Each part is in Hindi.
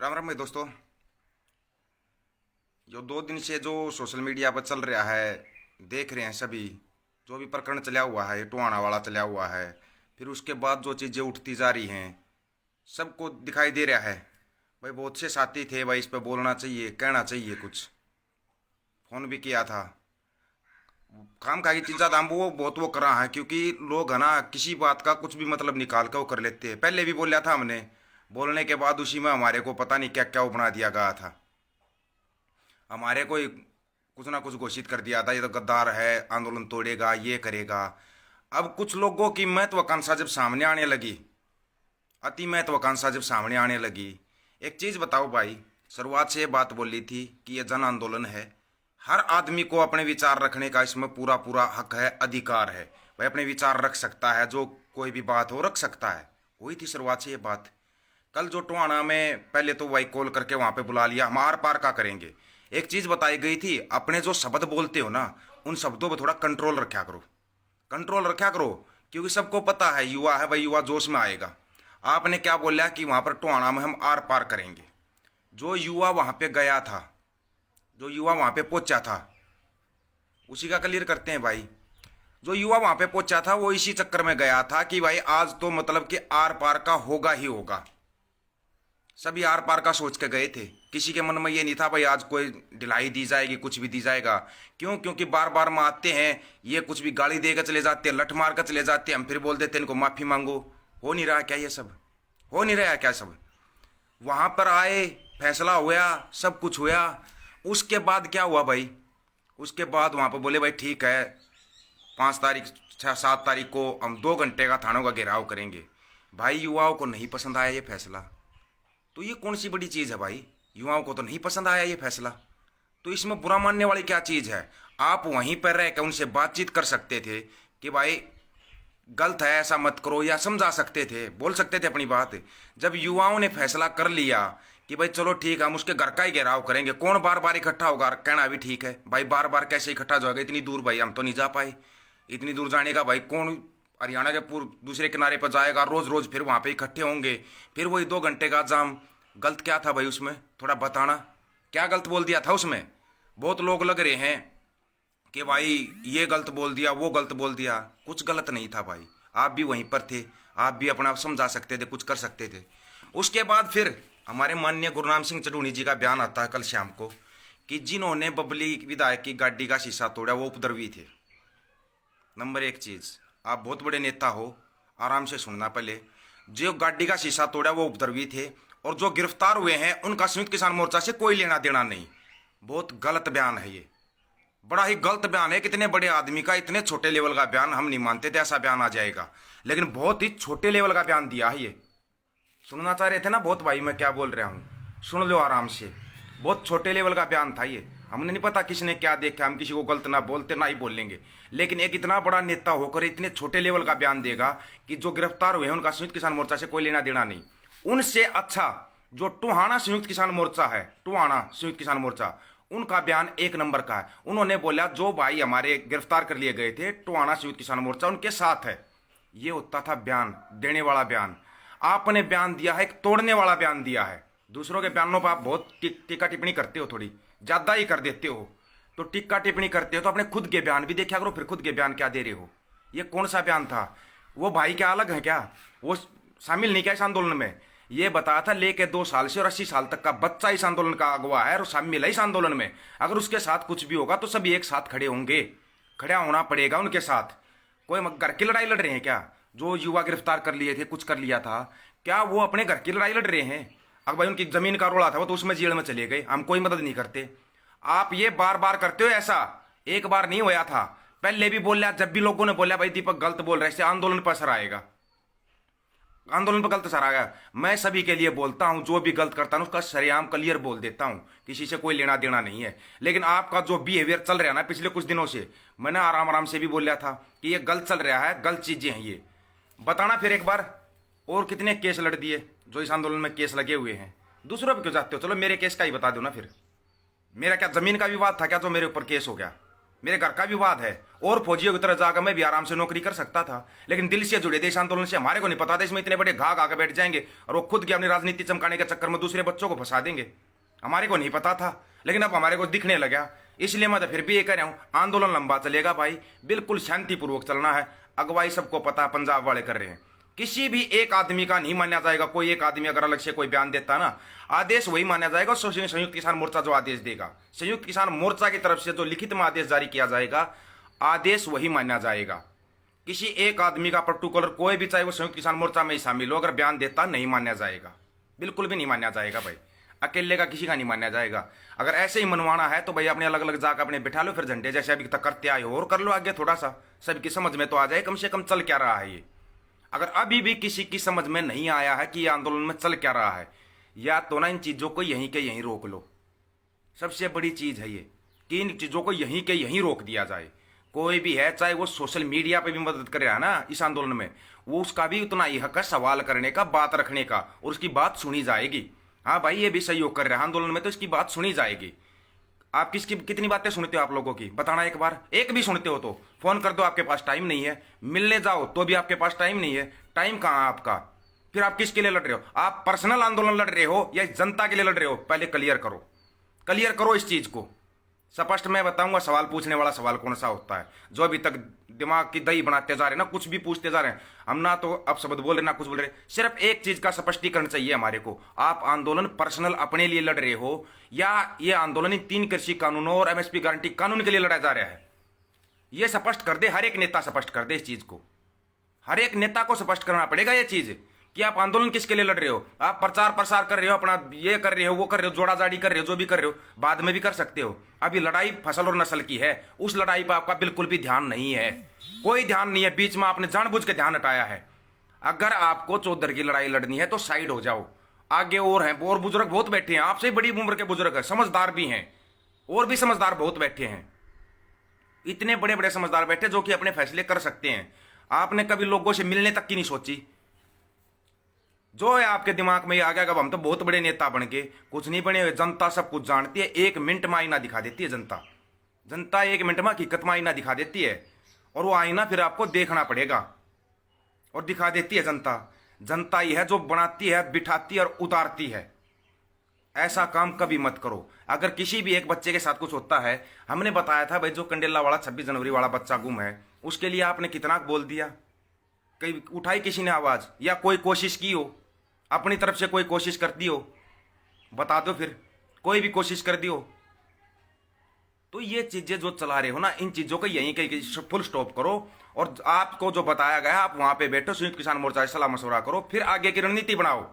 राम राम भाई दोस्तों। जो 2 दिन से जो सोशल मीडिया पर चल रहा है, देख रहे हैं सभी। जो भी प्रकरण चला हुआ है, टोहाना वाला चला हुआ है, फिर उसके बाद जो चीज़ें उठती जा रही हैं, सबको दिखाई दे रहा है। भाई बहुत से साथी थे, भाई इस पर बोलना चाहिए, कहना चाहिए कुछ। फोन भी किया था। काम खा की चीज़ ज़्यादा हम वो बहुत वो कर रहा है, क्योंकि लोग है ना किसी बात का कुछ भी मतलब निकाल कर वो कर लेते हैं। पहले भी बोला था हमने, बोलने के बाद उसी में हमारे को पता नहीं क्या क्या वो बना दिया गया था। हमारे को कुछ ना कुछ घोषित कर दिया था, ये तो गद्दार है, आंदोलन तोड़ेगा, ये करेगा। अब कुछ लोगों की महत्वाकांक्षा जब सामने आने लगी, अति महत्वाकांक्षा जब सामने आने लगी। एक चीज़ बताओ भाई, शुरुआत से ये बात बोली थी कि ये जन आंदोलन है। हर आदमी को अपने विचार रखने का इसमें पूरा पूरा हक है, अधिकार है। भाई अपने विचार रख सकता है, जो कोई भी बात हो रख सकता है। हुई थी शुरुआत से ये बात। कल जो टोहाना में पहले तो वही कॉल करके वहां पे बुला लिया, हम आर पार का करेंगे। एक चीज बताई गई थी, अपने जो शब्द बोलते हो ना, उन शब्दों पर थोड़ा कंट्रोल रखा करो, कंट्रोल रखा करो। क्योंकि सबको पता है युवा है भाई, युवा जोश में आएगा। आपने क्या बोला कि वहां पर टोहाना में हम आर पार करेंगे। जो युवा वहां पे गया था, जो युवा वहां पे पहुंचा था, उसी का क्लियर करते हैं भाई। जो युवा वहां पे पहुंचा था वो इसी चक्कर में गया था कि भाई आज तो मतलब कि आर पार का होगा ही होगा। सभी आर पार का सोच के गए थे। किसी के मन में ये नहीं था भाई आज कोई ढिलाई दी जाएगी, कुछ भी दी जाएगा। क्यों? क्योंकि बार बार में आते हैं, ये कुछ भी गाली देकर चले जाते हैं, लठ मार कर चले जाते हैं, हम फिर बोल देते हैं इनको माफी मांगो। हो नहीं रहा क्या ये सब? हो नहीं रहा क्या सब? वहां पर आए, फैसला हुआ, सब कुछ हुआ। उसके बाद क्या हुआ भाई? उसके बाद वहां पर बोले भाई ठीक है, 5 तारीख 6 7 तारीख को हम 2 घंटे का थानों का घेराव करेंगे। भाई युवाओं को नहीं पसंद आया ये फैसला। तो ये कौन सी बड़ी चीज़ है भाई? युवाओं को तो नहीं पसंद आया ये फैसला, तो इसमें बुरा मानने वाली क्या चीज़ है? आप वहीं पर रह कर उनसे बातचीत कर सकते थे कि भाई गलत है, ऐसा मत करो, या समझा सकते थे, बोल सकते थे अपनी बात। जब युवाओं ने फैसला कर लिया कि भाई चलो ठीक है, हम उसके घर का ही घेराव करेंगे, कौन बार बार इकट्ठा होगा? कहना भी ठीक है भाई, बार बार कैसे इकट्ठा जाएगा इतनी दूर? भाई हम तो नहीं जा पाए इतनी दूर। जाने का भाई कौन हरियाणा के पूर्व दूसरे किनारे पर जाएगा? रोज रोज फिर वहां पे इकट्ठे होंगे, फिर वही 2 घंटे का जाम। गलत क्या था भाई उसमें? थोड़ा बताना, क्या गलत बोल दिया था उसमें? बहुत लोग लग रहे हैं कि भाई ये गलत बोल दिया, वो गलत बोल दिया। कुछ गलत नहीं था भाई, आप भी वहीं पर थे, आप भी अपना समझा सकते थे, कुछ कर सकते थे। उसके बाद फिर हमारे माननीय गुरनाम सिंह चढ़ूनी जी का बयान आता है कल शाम को कि जिन्होंने बबली विधायक की गाड़ी का शीशा तोड़ा वो उपद्रवी थे। नंबर एक चीज, आप बहुत बड़े नेता हो, आराम से सुनना पहले। जो गाड़ी का शीशा तोड़ा वो उपद्रवी थे, और जो गिरफ्तार हुए हैं उनका संयुक्त किसान मोर्चा से कोई लेना देना नहीं। बहुत गलत बयान है ये, बड़ा ही गलत बयान है। कितने बड़े आदमी का इतने छोटे लेवल का बयान, हम नहीं मानते थे ऐसा बयान आ जाएगा, लेकिन बहुत ही छोटे लेवल का बयान दिया है ये। सुनना चाह रहे थे ना बहुत भाई, मैं क्या बोल रहा हूँ, सुन लो आराम से। बहुत छोटे लेवल का बयान था ये। हमने नहीं पता किसने क्या देखा, हम किसी को गलत ना बोलते ना ही बोलेंगे, लेकिन एक इतना बड़ा नेता होकर इतने छोटे लेवल का बयान देगा कि जो गिरफ्तार हुए हैं उनका संयुक्त किसान मोर्चा से कोई लेना देना नहीं। उनसे अच्छा जो टोहाना संयुक्त किसान मोर्चा है, टोहाना संयुक्त किसान मोर्चा, उनका बयान एक नंबर का है। उन्होंने बोला जो भाई हमारे गिरफ्तार कर लिए गए थे, टोहाना संयुक्त किसान मोर्चा उनके साथ है। ये होता था बयान देने वाला बयान। आपने बयान दिया है एक तोड़ने वाला बयान दिया है। दूसरों के बयानों पर आप बहुत टीका टिप्पणी करते हो, थोड़ी ज्यादा ही कर देते हो। तो टीका टिप्पणी करते हो तो अपने खुद के बयान भी देखा करो, फिर खुद के बयान क्या दे रहे हो। ये कौन सा बयान था? वो भाई क्या अलग है क्या? वो शामिल नहीं क्या इस आंदोलन में? ये बताया था लेके 2 साल से और 80 साल तक का बच्चा इस आंदोलन का अगवा है और शामिल है इस आंदोलन में। अगर उसके साथ कुछ भी होगा तो सभी एक साथ खड़े होंगे, खड़ा होना पड़ेगा उनके साथ। कोई घर की लड़ाई लड़ रहे हैं क्या? जो युवा गिरफ्तार कर लिए थे, कुछ कर लिया था, क्या वो अपने घर की लड़ाई लड़ रहे हैं? अगर भाई उनकी जमीन का रोड़ा था वो तो उसमें जेल में चले गए, हम कोई मदद नहीं करते। आप ये बार बार करते हो ऐसा, एक बार नहीं होया था, पहले भी बोला। जब भी लोगों ने बोला भाई दीपक गलत बोल रहे, इससे आंदोलन पर असर आएगा, आंदोलन पर गलत असर आएगा। मैं सभी के लिए बोलता हूं, जो भी गलत करता हूं उसका सरेआम क्लियर बोल देता हूं, किसी से कोई लेना देना नहीं है। लेकिन आपका जो बिहेवियर चल रहा है ना पिछले कुछ दिनों से, मैंने आराम आराम से भी बोला था कि ये गलत चल रहा है, गलत चीजें हैं ये। बताना फिर एक बार, और कितने केस लड़ दिए जो इस आंदोलन में केस लगे हुए हैं? दूसरों पे क्यों जाते हो? चलो मेरे केस का ही बता दो ना फिर। मेरा क्या जमीन का विवाद था क्या जो मेरे ऊपर केस हो गया? मेरे घर का विवाद है, और फौजियों की तरह जाकर मैं भी आराम से नौकरी कर सकता था, लेकिन दिल से जुड़े देश आंदोलन से हमारे को नहीं पता था इसमें इतने बड़े घाघ आकर बैठ जाएंगे और वो खुद की अपनी राजनीति चमकाने के चक्कर में दूसरे बच्चों को फंसा देंगे। हमारे को नहीं पता था, लेकिन अब हमारे को दिखने लगा। इसलिए मैं तो फिर भी ये कह रहा हूँ, आंदोलन लंबा चलेगा भाई, बिल्कुल शांतिपूर्वक चलना है। अगुवाई सबको पता, पंजाब वाले कर रहे हैं। किसी भी एक आदमी का नहीं माना जाएगा। कोई एक आदमी अगर अलग से कोई बयान देता ना, आदेश वही माना जाएगा संयुक्त किसान मोर्चा जो आदेश देगा। संयुक्त किसान मोर्चा की तरफ से जो लिखित में आदेश जारी किया जाएगा, आदेश वही माना जाएगा। किसी एक आदमी का पर्टिकुलर कोई भी, चाहे वो संयुक्त किसान मोर्चा में ही शामिल हो, अगर बयान देता नहीं माना जाएगा, बिल्कुल भी नहीं माना जाएगा भाई। अकेले का किसी का नहीं माना जाएगा। अगर ऐसे ही मनवाना है तो भाई अपने अलग अलग जाकर अपने बिठा लो, फिर झंडे जैसे अभी तक करते आए हो और कर लो आगे। थोड़ा सा सबकी समझ में तो आ जाए कम से कम चल क्या रहा है ये। अगर अभी भी किसी की समझ में नहीं आया है कि ये आंदोलन में चल क्या रहा है, या तो ना इन चीज़ों को यहीं के यहीं रोक लो। सबसे बड़ी चीज़ है ये कि इन चीज़ों को यहीं के यहीं रोक दिया जाए। कोई भी है, चाहे वो सोशल मीडिया पे भी मदद कर रहा है ना इस आंदोलन में, वो उसका भी उतना ही हक है सवाल करने का, बात रखने का, और उसकी बात सुनी जाएगी। हाँ भाई, ये भी सहयोग कर रहा है आंदोलन में, तो इसकी बात सुनी जाएगी। आप किसकी कितनी बातें सुनते हो आप लोगों की, बताना एक बार। एक भी सुनते हो तो फोन कर दो, आपके पास टाइम नहीं है। मिलने जाओ तो भी आपके पास टाइम नहीं है। टाइम कहाँ है आपका? फिर आप किसके लिए लड़ रहे हो? आप पर्सनल आंदोलन लड़ रहे हो या जनता के लिए लड़ रहे हो? पहले क्लियर करो, क्लियर करो इस चीज को। स्पष्ट मैं बताऊंगा सवाल पूछने वाला सवाल कौन सा होता है। जो अभी तक दिमाग की दही बनाते जा रहे हैं ना, कुछ भी पूछते जा रहे हैं, हम ना तो अब शब्द बोल रहे ना कुछ बोल रहे। सिर्फ एक चीज का स्पष्टीकरण चाहिए हमारे को, आप आंदोलन पर्सनल अपने लिए लड़ रहे हो या ये आंदोलन इन 3 कृषि कानूनों और एमएसपी गारंटी कानून के लिए लड़ा जा रहा है? ये स्पष्ट कर दे, हर एक नेता स्पष्ट कर दे इस चीज को। हर एक नेता को स्पष्ट करना पड़ेगा ये चीज कि आप आंदोलन किसके लिए लड़ रहे हो। आप प्रचार प्रसार कर रहे हो, अपना ये कर रहे हो, वो कर रहे हो, जोड़ा जाड़ी कर रहे हो, जो भी कर रहे हो, बाद में भी कर सकते हो। अभी लड़ाई फसल और नस्ल की है, उस लड़ाई पर आपका बिल्कुल भी ध्यान नहीं है, कोई ध्यान नहीं है। बीच में आपने जानबूझ के ध्यान हटाया है। अगर आपको चौधर की लड़ाई लड़नी है तो साइड हो जाओ। आगे और हैं, और बुजुर्ग बहुत बैठे हैं, आपसे बड़ी उम्र के बुजुर्ग है, समझदार भी हैं, और भी समझदार बहुत बैठे हैं। इतने बड़े बड़े समझदार बैठे जो कि अपने फैसले कर सकते हैं। आपने कभी लोगों से मिलने तक की नहीं सोची? जो है आपके दिमाग में ये आ गया कि अब हम तो बहुत बड़े नेता बन के, कुछ नहीं बने हुए। जनता सब कुछ जानती है, 1 मिनट में आईना दिखा देती है जनता। जनता 1 मिनट में हकीकत में आईना दिखा देती है, और वो आईना फिर आपको देखना पड़ेगा, और दिखा देती है जनता। जनता ही है जो बनाती है, बिठाती है और उतारती है। ऐसा काम कभी मत करो। अगर किसी भी एक बच्चे के साथ कुछ होता है, हमने बताया था भाई जो कंडेला वाला 26 जनवरी वाला बच्चा गुम है, उसके लिए आपने कितना बोल दिया? कहीं उठाई किसी ने आवाज, या कोई कोशिश की हो अपनी तरफ से? कोई कोशिश कर दी हो? बता दो फिर, कोई भी कोशिश कर दी हो? तो ये चीजें जो चला रहे हो ना, इन चीजों को यहीं कहीं फुल स्टॉप करो। और आपको जो बताया गया आप वहां पे बैठो, संयुक्त किसान मोर्चा से सलाह मशवरा करो, फिर आगे की रणनीति बनाओ।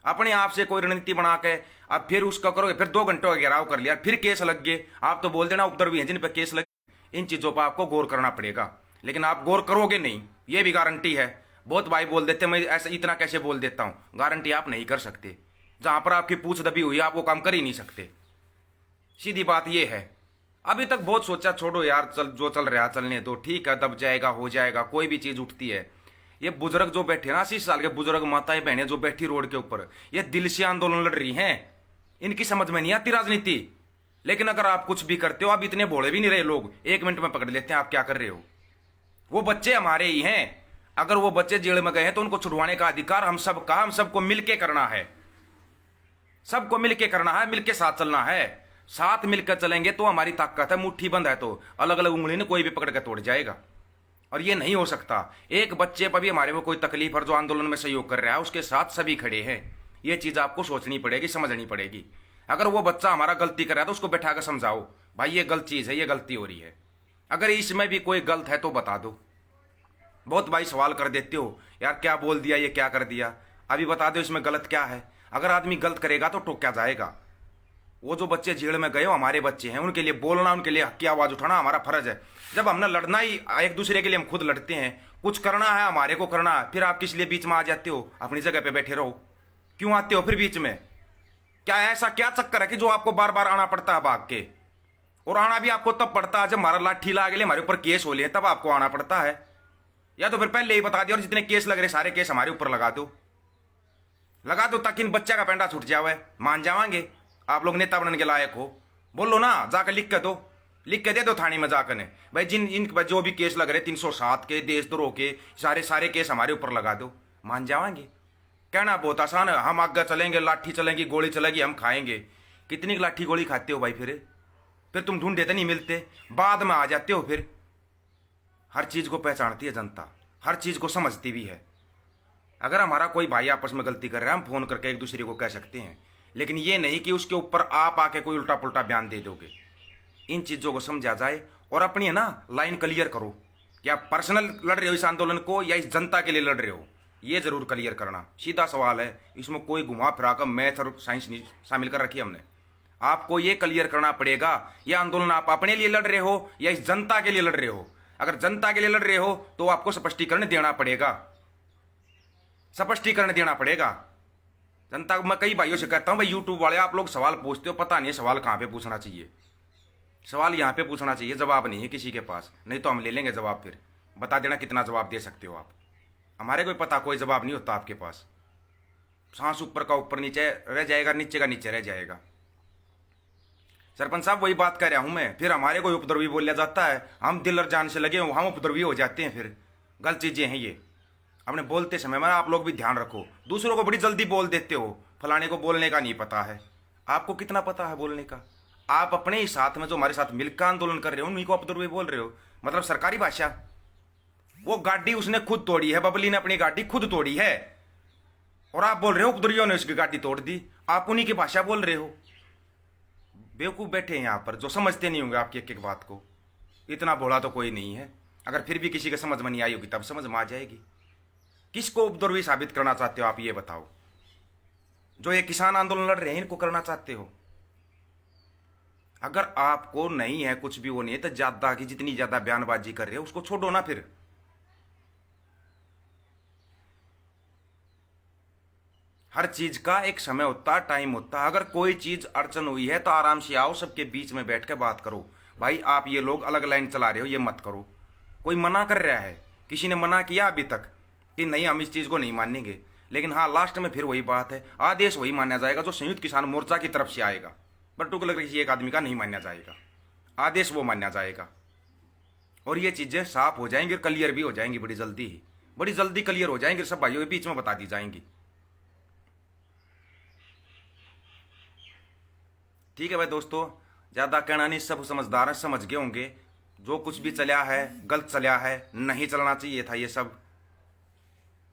अपने आप से कोई रणनीति बना के अब फिर उसका करोगे, फिर 2 घंटों का घेराव कर लिया, फिर केस लग गए। आप तो बोल देना उपद्रवी हैं जिन पर केस लगे। इन चीजों पर आपको गौर करना पड़ेगा, लेकिन आप गौर करोगे नहीं, ये भी गारंटी है। बहुत भाई बोल देते मैं ऐसा इतना कैसे बोल देता हूं, गारंटी आप नहीं कर सकते। जहां पर आपकी पूछ दबी हुई आप वो काम कर ही नहीं सकते। सीधी बात ये है। अभी तक बहुत सोचा, छोड़ो यार, चल जो चल रहा चलने दो, ठीक है, दब जाएगा, हो जाएगा। कोई भी चीज उठती है। ये बुजुर्ग जो बैठे ना, 80 साल के बुजुर्ग माताएं बहनें जो बैठी रोड के ऊपर, ये दिल से आंदोलन लड़ रही हैं। इनकी समझ में नहीं आती राजनीति, लेकिन अगर आप कुछ भी करते हो, आप इतने भोले भी नहीं रहे। लोग 1 मिनट में पकड़ लेते हैं आप क्या कर रहे हो। वो बच्चे हमारे ही हैं। अगर वो बच्चे जेल में गए हैं तो उनको छुड़वाने का अधिकार हम सबका, हम सबको मिलके करना है। सबको मिलके करना है, मिलके साथ चलना है। साथ मिलकर चलेंगे तो हमारी ताकत है। मुट्ठी बंद है तो अलग अलग उंगली ने कोई भी पकड़ के तोड़ जाएगा, और ये नहीं हो सकता। एक बच्चे पर भी हमारे को कोई तकलीफ और जो आंदोलन में सहयोग कर रहा है उसके साथ सभी खड़े हैं। ये चीज आपको सोचनी पड़ेगी, समझनी पड़ेगी। अगर वो बच्चा हमारा गलती कर रहा है तो उसको बैठा कर समझाओ, भाई ये गलत चीज है, ये गलती हो रही है। अगर इसमें भी कोई गलत है तो बता दो। बहुत भाई सवाल कर देते हो, यार क्या बोल दिया, ये क्या कर दिया, अभी बता दो इसमें गलत क्या है। अगर आदमी गलत करेगा तो टोका जाएगा। वो जो बच्चे जेल में गए हो हमारे बच्चे हैं, उनके लिए बोलना, उनके लिए हक की आवाज उठाना हमारा फर्ज है। जब हमने लड़ना ही एक दूसरे के लिए, हम खुद लड़ते हैं, कुछ करना है हमारे को करना है, फिर आप किस लिए बीच में आ जाते हो? अपनी जगह पे बैठे रहो। क्यों आते हो फिर बीच में? क्या ऐसा क्या चक्कर है कि जो आपको बार बार आना पड़ता है भाग के? और आना भी आपको तब पड़ता है जब हमारा लाठी लागे, हमारे ऊपर केस हो लिए, तब आपको आना पड़ता है। या तो फिर पहले ही बता दिया और जितने केस लग रहे सारे केस हमारे ऊपर लगा दो, ताकि इन बच्चा का पेंडा छूट जावे। मान जावांगे आप लोग नेता बनने के लायक हो। बोलो ना, जाकर लिख के दो, लिख के दे दो थाने में जाकर ने भाई जिन इन पर जो भी केस लग रहे 307 के, देशद्रोह के, सारे केस हमारे ऊपर लगा दो, मान जाएंगे। कहना बहुत आसान है, हम आगे चलेंगे, लाठी चलेंगी, गोली चलेगी, हम खाएंगे। कितनी लाठी गोली खाते हो भाई? फिर तुम ढूंढते तो नहीं मिलते, बाद में आ जाते हो। फिर हर चीज को पहचानती है जनता, हर चीज को समझती भी है। अगर हमारा कोई भाई आपस में गलती कर रहा है, हम फोन करके एक दूसरे को कह सकते हैं, लेकिन ये नहीं कि उसके ऊपर आप आके कोई उल्टा पुल्टा बयान दे दोगे। इन चीजों को समझा जाए और अपनी है ना लाइन क्लियर करो कि आप पर्सनल लड़ रहे हो इस आंदोलन को या इस जनता के लिए लड़ रहे हो, ये जरूर क्लियर करना। सीधा सवाल है, इसमें कोई घुमा फिरा कर मैथ और साइंस नहीं शामिल कर रखी हमने। आपको ये क्लियर करना पड़ेगा ये आंदोलन आप अपने लिए लड़ रहे हो या इस जनता के लिए लड़ रहे हो। अगर जनता के लिए लड़ रहे हो तो आपको स्पष्टीकरण देना पड़ेगा, स्पष्टीकरण देना पड़ेगा जनता को। मैं कई भाइयों से कहता हूं भाई यूट्यूब वाले आप लोग सवाल पूछते हो, पता नहीं सवाल कहां पे पूछना चाहिए। सवाल यहां पे पूछना चाहिए, जवाब नहीं है किसी के पास, नहीं तो हम ले लेंगे जवाब। फिर बता देना कितना जवाब दे सकते हो आप। हमारे कोई पता कोई जवाब नहीं होता आपके पास। सांस ऊपर का ऊपर नीचे रह जाएगा, नीचे का नीचे रह जाएगा। सरपंच साहब वही बात कर रहा हूं मैं। फिर हमारे कोई उपद्रवी बोला जाता है, हम दिल और जान से लगे हो, हम उपद्रवी हो जाते हैं। फिर गलत चीजें हैं ये। अपने बोलते समय में आप लोग भी ध्यान रखो। दूसरों को बड़ी जल्दी बोल देते हो, फलाने को बोलने का नहीं पता है। आपको कितना पता है बोलने का? आप अपने ही साथ में जो हमारे साथ मिलकर आंदोलन कर रहे हो उन्हीं को उपद्रवी बोल रहे हो, मतलब सरकारी भाषा। वो गाड़ी उसने खुद तोड़ी है, बबली ने अपनी गाड़ी खुद तोड़ी है और आप बोल रहे हो उपद्रवियों ने उसकी गाड़ी तोड़ दी। आप उन्हीं की भाषा बोल रहे हो। बेवकूफ बैठे हैं यहाँ पर जो समझते नहीं होंगे आपकी एक एक बात को। इतना भोला तो कोई नहीं है। अगर फिर भी किसी के समझ में नहीं आई होगी तब समझ में आ जाएगी। किसको उपद्रवी साबित करना चाहते हो आप ये बताओ? जो ये किसान आंदोलन लड़ रहे हैं इनको करना चाहते हो? अगर आपको नहीं है कुछ भी वो नहीं है तो ज्यादा की जितनी ज्यादा बयानबाजी कर रहे हो उसको छोड़ो ना। फिर हर चीज का एक समय होता, टाइम होता। अगर कोई चीज अड़चन हुई है तो आराम से आओ, सबके बीच में बैठ के बात करो। भाई आप ये लोग अलग लाइन चला रहे हो, ये मत करो। कोई मना कर रहा है, किसी ने मना किया अभी तक कि नहीं हम इस चीज को नहीं मानेंगे, लेकिन हाँ लास्ट में फिर वही बात है, आदेश वही माना जाएगा जो संयुक्त किसान मोर्चा की तरफ से आएगा। पर्टिकुलर किसी एक आदमी का नहीं माना जाएगा, आदेश वो माना जाएगा। और ये चीजें साफ हो जाएंगी, क्लियर भी हो जाएंगी बड़ी जल्दी ही, बड़ी जल्दी क्लियर हो जाएंगी, सब भाइयों के बीच में बता दी जाएंगी। ठीक है भाई दोस्तों, ज्यादा कहना नहीं, सब समझदार हैं, समझ गए होंगे जो कुछ भी चला है गलत चला है, नहीं चलना चाहिए था ये सब।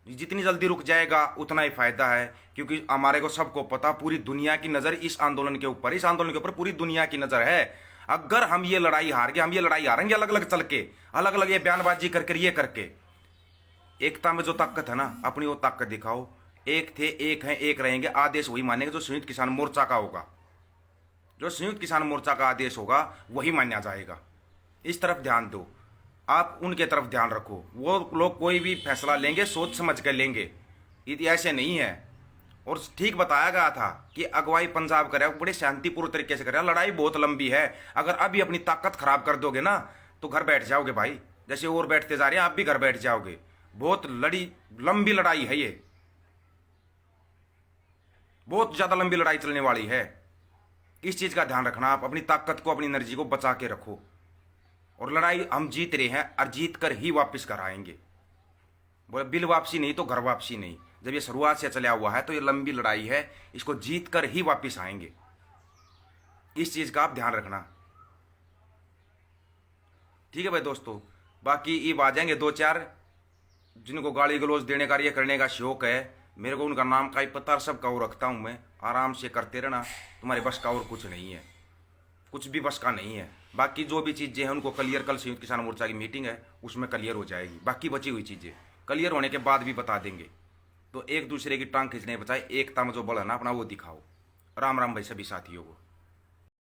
जितनी जल्दी रुक जाएगा उतना ही फायदा है, क्योंकि हमारे को सबको पता पूरी दुनिया की नजर इस आंदोलन के ऊपर, इस आंदोलन के ऊपर पूरी दुनिया की नजर है। अगर हम ये लड़ाई हार गए, हम ये लड़ाई हारेंगे अलग अलग चल के, अलग अलग ये बयानबाजी करके, ये करके। एकता में जो ताकत है ना, अपनी वो ताकत दिखाओ। एक थे, एक हैं, एक रहेंगे। आदेश वही मानेंगे जो संयुक्त किसान मोर्चा का होगा, जो संयुक्त किसान मोर्चा का आदेश होगा वही माना जाएगा। इस तरफ ध्यान दो, आप उनके तरफ ध्यान रखो। वो लोग कोई भी फैसला लेंगे सोच समझ कर लेंगे, ये ऐसे नहीं है। और ठीक बताया गया था कि अगुवाई पंजाब करे, बड़े शांतिपूर्ण तरीके से करे। लड़ाई बहुत लंबी है, अगर अभी अपनी ताकत खराब कर दोगे ना तो घर बैठ जाओगे भाई। जैसे और बैठते जा रहे हैं आप भी घर बैठ जाओगे। बहुत लंबी लड़ाई है ये, बहुत ज्यादा लंबी लड़ाई चलने वाली है। इस चीज का ध्यान रखना, आप अपनी ताकत को, अपनी एनर्जी को बचा के रखो। और लड़ाई हम जीत रहे हैं और जीत कर ही वापस घर आएंगे। बोले बिल वापसी नहीं तो घर वापसी नहीं। जब ये शुरुआत से चला हुआ है तो ये लंबी लड़ाई है, इसको जीत कर ही वापस आएंगे। इस चीज का आप ध्यान रखना। ठीक है भाई दोस्तों, बाकी ईब आ जाएंगे दो चार जिनको गाली गलौज देने का, ये करने का शौक है। मेरे को उनका नाम का ही पता, सबका वो रखता हूं मैं। आराम से करते रहना, तुम्हारे बस का और कुछ नहीं है, कुछ भी बस का नहीं है। बाकी जो भी चीज़ें हैं उनको क्लियर, कल संयुक्त किसान मोर्चा की मीटिंग है उसमें क्लियर हो जाएगी। बाकी बची हुई चीज़ें क्लियर होने के बाद भी बता देंगे। तो एक दूसरे की टांग खींचने बचाए एकता में जो बल है ना अपना वो दिखाओ। राम राम भाई सभी साथियों को।